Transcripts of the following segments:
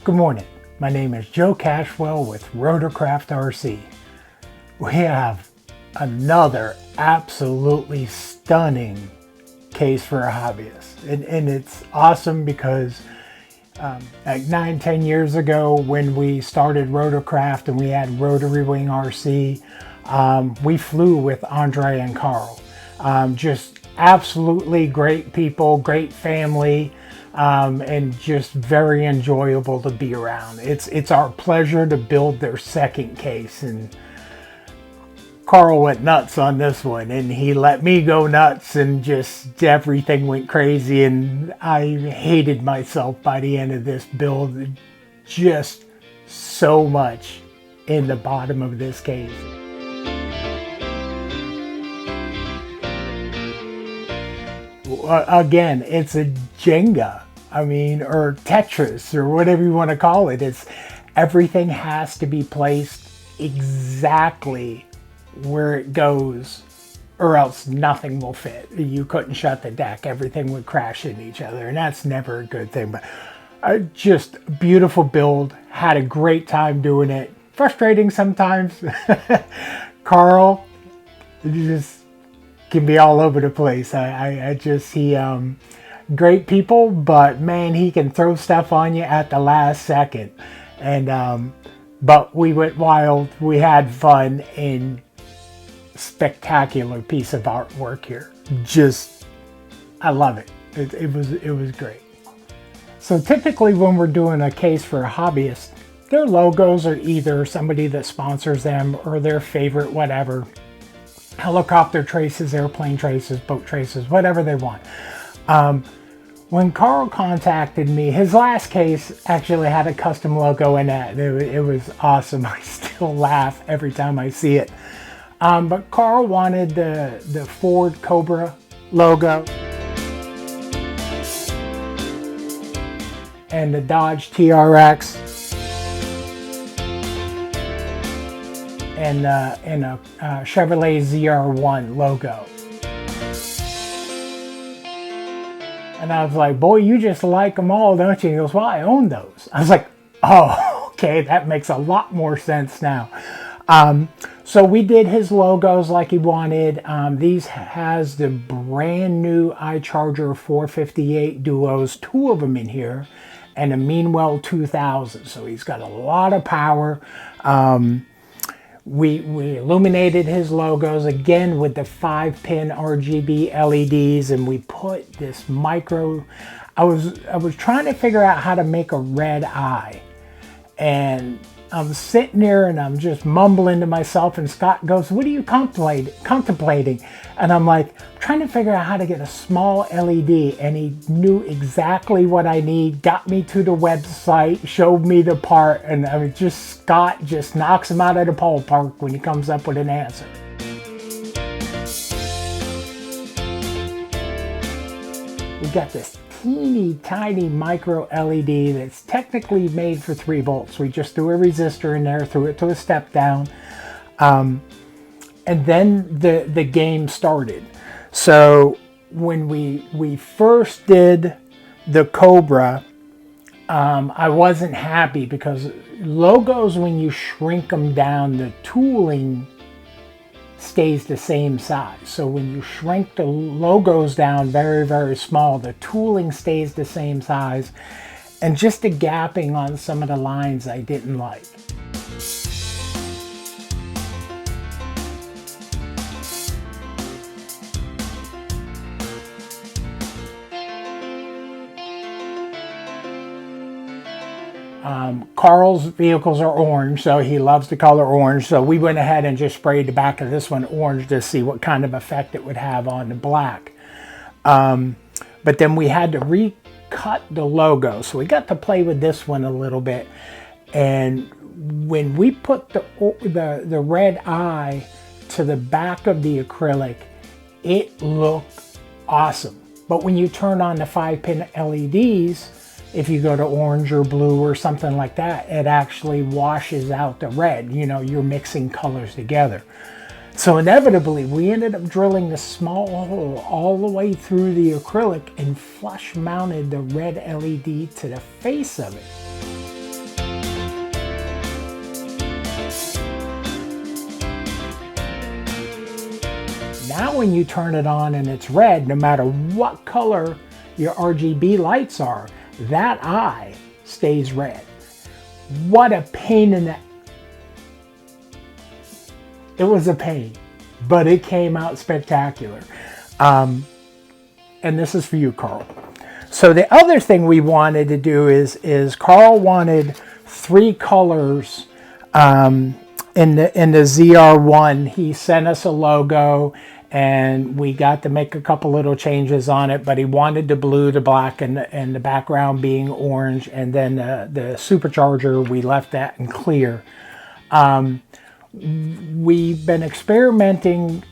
Good morning. My name is Joe Cashwell with Rotorcraft RC. We have another absolutely stunning case for a hobbyist. And it's awesome because like 9-10 years ago when we started Rotorcraft and we had Rotary Wing RC, we flew with Andre and Carl. Just absolutely great people, great family, and just very enjoyable to be around. It's our pleasure to build their second case, and Carl went nuts on this one, and he let me go nuts, and just everything went crazy, and I hated myself by the end of this build. Just so much in the bottom of this case. Again, it's a Jenga, or Tetris, or whatever you want to call it. It's everything has to be placed exactly where it goes, or else nothing will fit. You couldn't shut the deck. Everything would crash into each other, and that's never a good thing. But just beautiful build. Had a great time doing it. Frustrating sometimes. Carl just can be all over the place. Great people, but man, he can throw stuff on you at the last second. And but we went wild. We had fun, and spectacular piece of artwork here. Just, I love it. It was great. So typically when we're doing a case for a hobbyist, their logos are either somebody that sponsors them or their favorite whatever. Helicopter traces, airplane traces, boat traces, whatever they want. When Carl contacted me, his last case actually had a custom logo in it. It was awesome. I still laugh every time I see it. But Carl wanted the Ford Cobra logo and the Dodge TRX and a Chevrolet ZR1 logo. And I was like, boy, you just like them all, don't you? He goes, well, I own those. I was like, oh, okay, that makes a lot more sense now. So we did his logos like he wanted. These has the brand new iCharger 458 Duos, 2 of them in here, and a Meanwell 2000. So he's got a lot of power. We illuminated his logos again with the 5-pin RGB LEDs, and we put this micro. I was trying to figure out how to make a red eye, and I'm sitting there and I'm just mumbling to myself, and Scott goes, what are you contemplating? And I'm like, I'm trying to figure out how to get a small LED, and he knew exactly what I need, got me to the website, showed me the part, and Scott just knocks him out of the ballpark when he comes up with an answer. We got this teeny tiny micro LED that's technically made for 3 volts. We just threw a resistor in there, threw it to a step down, and then the game started. So when we first did the Cobra, I wasn't happy because logos, when you shrink them down, the tooling stays the same size. So when you shrink the logos down very, very small, the tooling stays the same size, and just the gapping on some of the lines I didn't like. Carl's vehicles are orange, so he loves the color orange. So we went ahead and just sprayed the back of this one orange to see what kind of effect it would have on the black. But then we had to recut the logo. So we got to play with this one a little bit. And when we put the red eye to the back of the acrylic, it looked awesome. But when you turn on the 5-pin LEDs, if you go to orange or blue or something like that, it actually washes out the red. You're mixing colors together. So inevitably, we ended up drilling the small hole all the way through the acrylic and flush mounted the red LED to the face of it. Now when you turn it on and it's red, no matter what color your RGB lights are, that eye stays red. What a pain in the... It was a pain, but it came out spectacular. And this is for you, Carl. So the other thing we wanted to do is Carl wanted 3 colors in the ZR1. He sent us a logo and we got to make a couple little changes on it, but he wanted the blue, the black, and the background being orange, and then the supercharger, we left that in clear. We've been experimenting.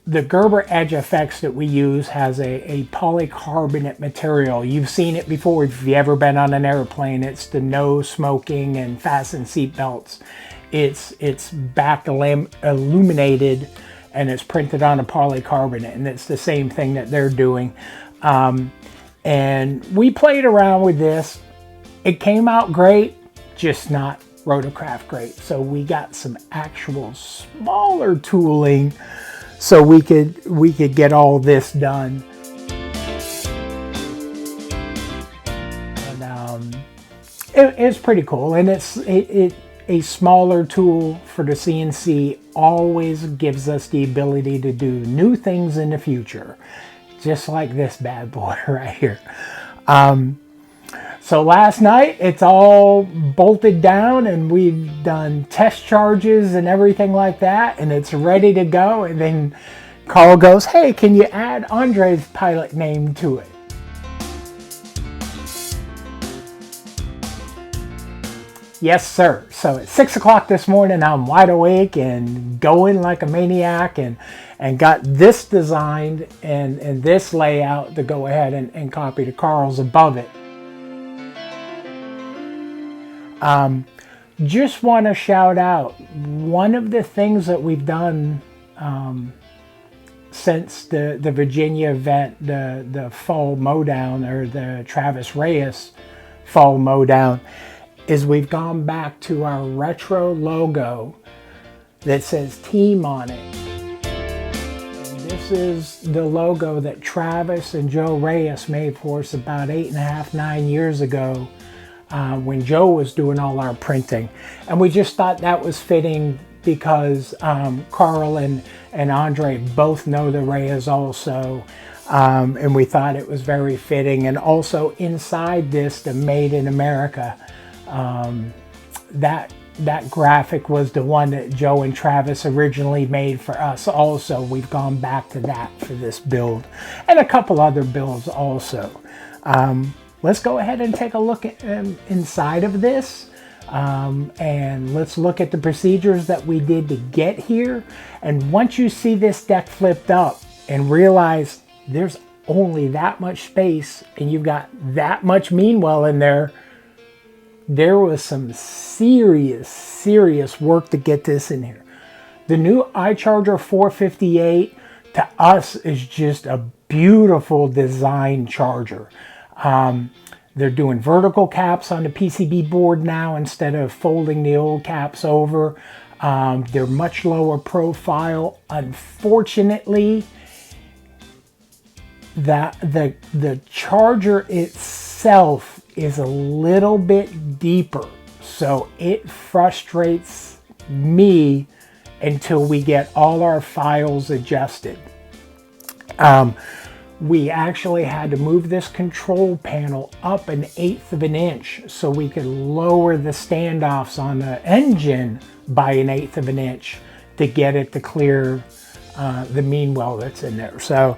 The Gerber Edge Effects that we use has a polycarbonate material. You've seen it before if you've ever been on an airplane. It's the no smoking and fasten seat belts. It's back illuminated and it's printed on a polycarbonate, and it's the same thing that they're doing. And we played around with this. It came out great, just not rotorcraft great. So we got some actual smaller tooling so we could get all this done. And it's pretty cool, and a smaller tool for the CNC always gives us the ability to do new things in the future, just like this bad boy right here. So last night it's all bolted down and we've done test charges and everything like that, and it's ready to go. And then Carl goes, "Hey, can you add Andre's pilot name to it?" Yes, sir. So at 6 o'clock this morning, I'm wide awake and going like a maniac, and got this designed and this layout to go ahead and copy to Carl's above it. Just want to shout out one of the things that we've done since the Virginia event, the fall mowdown, or the Travis Reyes fall mowdown, is we've gone back to our retro logo that says team on it. And this is the logo that Travis and Joe Reyes made for us about 8.5, 9 years ago, when Joe was doing all our printing. And we just thought that was fitting because Carl and Andre both know the Reyes also. And we thought it was very fitting. And also inside this, the Made in America, that graphic was the one that Joe and Travis originally made for us also. We've gone back to that for this build and a couple other builds also. Let's go ahead and take a look at inside of this, and let's look at the procedures that we did to get here. And once you see this deck flipped up and realize there's only that much space and you've got that much meanwhile in there, there was some serious work to get this in here. The new iCharger 458 to us is just a beautiful design charger. They're doing vertical caps on the PCB board now instead of folding the old caps over. They're much lower profile. Unfortunately, the charger itself is a little bit deeper, so it frustrates me until we get all our files adjusted. We actually had to move this control panel up 1/8 of an inch so we could lower the standoffs on the engine by 1/8 of an inch to get it to clear the mean well that's in there. So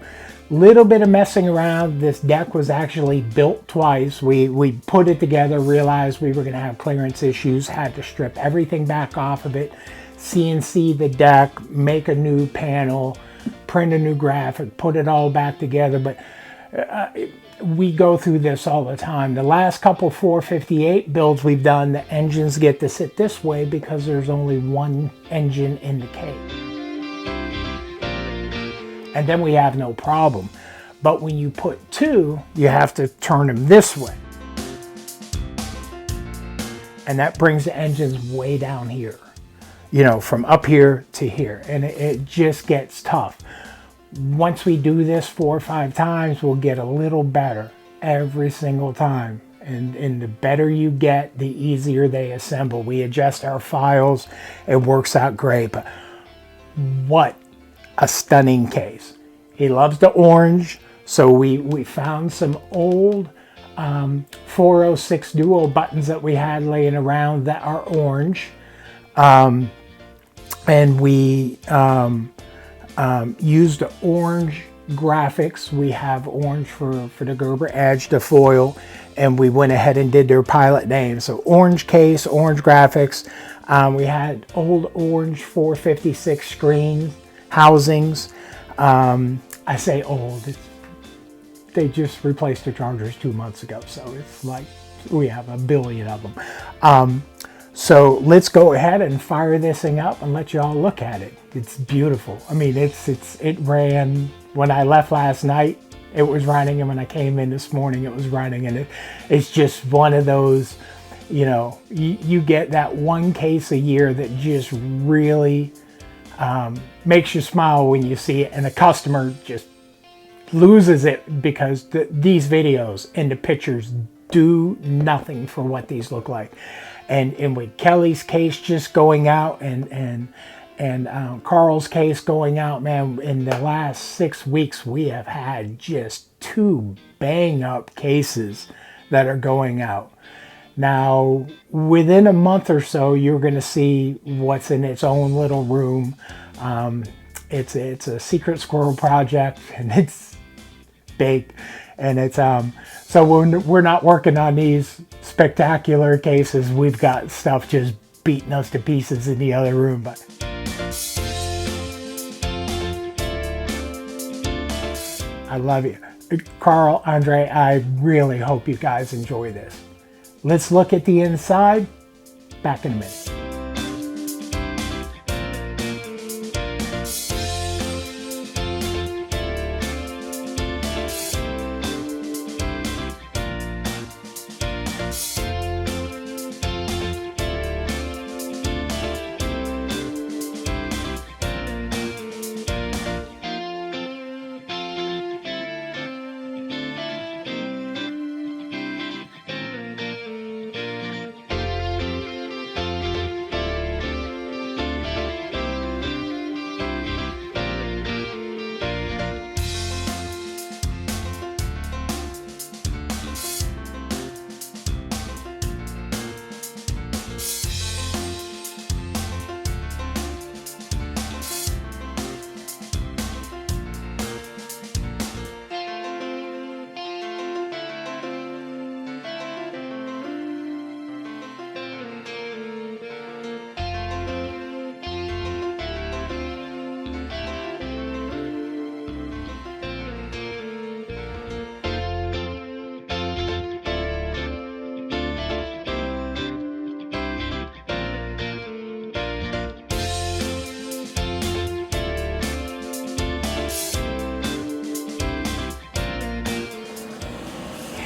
little bit of messing around. This deck was actually built twice. We put it together, realized we were going to have clearance issues, had to strip everything back off of it, CNC the deck, make a new panel, print a new graphic, put it all back together. But we go through this all the time. The last couple 458 builds we've done, the engines get to sit this way because there's only one engine in the case. And then we have no problem. But when you put two, you have to turn them this way. And that brings the engines way down here. from up here to here, and it just gets tough. Once we do this 4 or 5 times, we'll get a little better every single time. And the better you get, the easier they assemble. We adjust our files, it works out great. But what a stunning case. He loves the orange, so we found some old 406 Duo buttons that we had laying around that are orange. And we used the orange graphics. We have orange for the Gerber Edge, the foil, and we went ahead and did their pilot name. So orange case, orange graphics. We had old orange 456 screen housings. I say old, they just replaced the chargers 2 months ago, so it's like we have a billion of them. So let's go ahead and fire this thing up and let you all look at it. It's beautiful. I mean, it ran when I left last night. It was running, and when I came in this morning, it was running. And it's just one of those, you get that one case a year that just really makes you smile when you see it, and the customer just loses it because these videos and the pictures do nothing for what these look like. And with Kelly's case just going out and Carl's case going out, man, in the last 6 weeks, we have had just 2 bang up cases that are going out. Now, within a month or so, you're going to see what's in its own little room. It's a secret squirrel project, and it's big. And it's so we're not working on these spectacular cases. We've got stuff just beating us to pieces in the other room. But I love you, Carl, Andre. I really hope you guys enjoy this. Let's look at the inside. Back in a minute.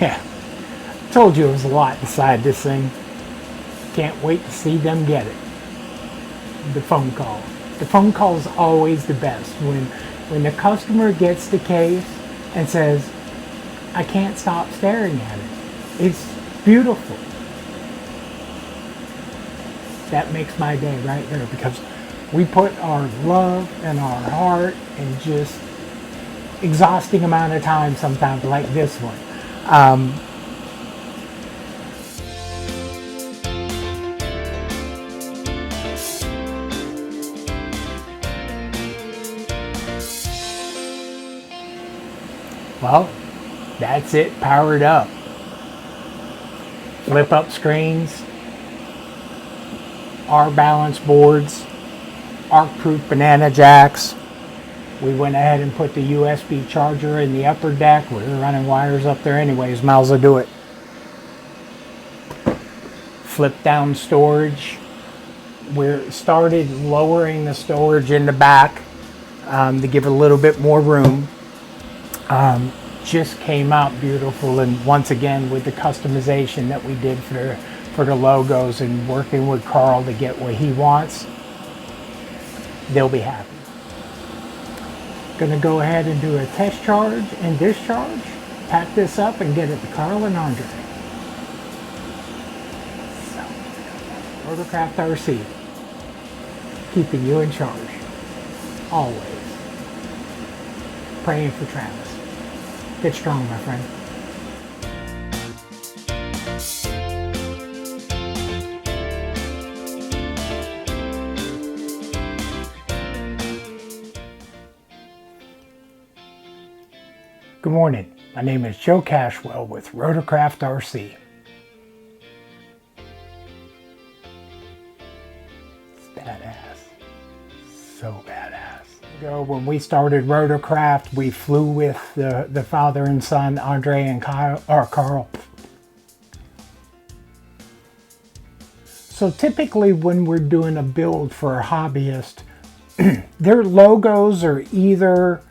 Yeah, told you it was a lot inside this thing. Can't wait to see them get it. The phone call. The phone call is always the best. When the customer gets the case and says, I can't stop staring at it. It's beautiful. That makes my day right there, because we put our love and our heart and just exhausting amount of time sometimes, like this one. Well, that's it, powered up. Flip up screens, R-balance boards, arc-proof banana jacks. We went ahead and put the USB charger in the upper deck. We were running wires up there anyways, might as well do it. Flip down storage. We started lowering the storage in the back to give it a little bit more room. Just came out beautiful, and once again with the customization that we did for the logos and working with Carl to get what he wants, they'll be happy. Gonna go ahead and do a test charge and discharge, pack this up and get it to Carl and Andre. So, Rotorcraft RC, keeping you in charge, always. Praying for Travis. Get strong, my friend. Good morning. My name is Joe Cashwell with Rotorcraft RC. It's badass. So badass. When we started Rotorcraft, we flew with the father and son, Andre and Carl. So typically when we're doing a build for a hobbyist, their logos are either